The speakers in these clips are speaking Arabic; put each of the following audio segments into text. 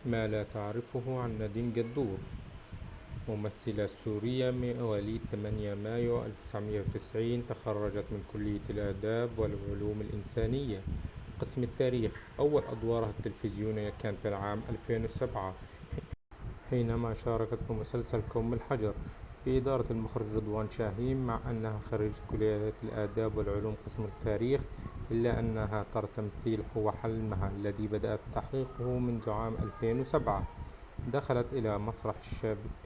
ما لا تعرفه عن نادين جدور. ممثلة سورية مواليد 8 مايو 1990، تخرجت من كلية الآداب والعلوم الإنسانية قسم التاريخ. أول أدوارها التلفزيونية كان في العام 2007 حينما شاركت بمسلسل كوم الحجر بإدارة المخرج رضوان شاهين. مع أنها خريجة كلية الآداب والعلوم قسم التاريخ، إلا أنها ترى التمثيل هو حلمها الذي بدأت تحقيقه منذ عام 2007. دخلت إلى مسرح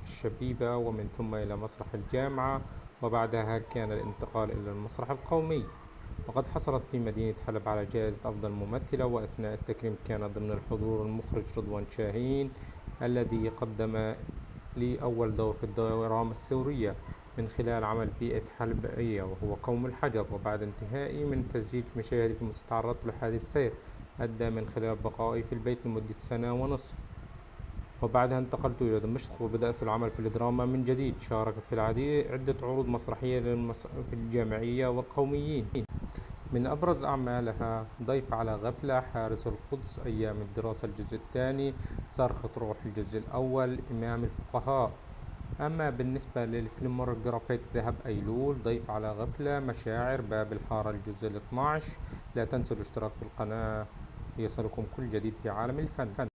الشبيبة ومن ثم إلى مسرح الجامعة، وبعدها كان الانتقال إلى المسرح القومي. وقد حصلت في مدينة حلب على جائزة أفضل ممثلة، وأثناء التكريم كان ضمن الحضور المخرج رضوان شاهين الذي قدم لي أول دور في الدراما السورية من خلال عمل بيئة حلبية وهو قوم الحجر. وبعد انتهائي من تسجيل مشاهدي في تعرضت لحادث سير أدى من خلال بقائي في البيت لمدة سنة ونصف، وبعدها انتقلت إلى دمشق وبدأت العمل في الدراما من جديد. شاركت في العديد عدة عروض مسرحية في الجامعية والقوميين. من أبرز أعمالها ضيف على غفلة، حارس القدس، أيام الدراسة الجزء الثاني، صرخة روح الجزء الأول، إمام الفقهاء. أما بالنسبة للفيلموغرافية ذهب أيلول، ضيف على غفلة، مشاعر، باب الحارة الجزء ال 12. لا تنسوا الاشتراك في القناة ليصلكم كل جديد في عالم الفن.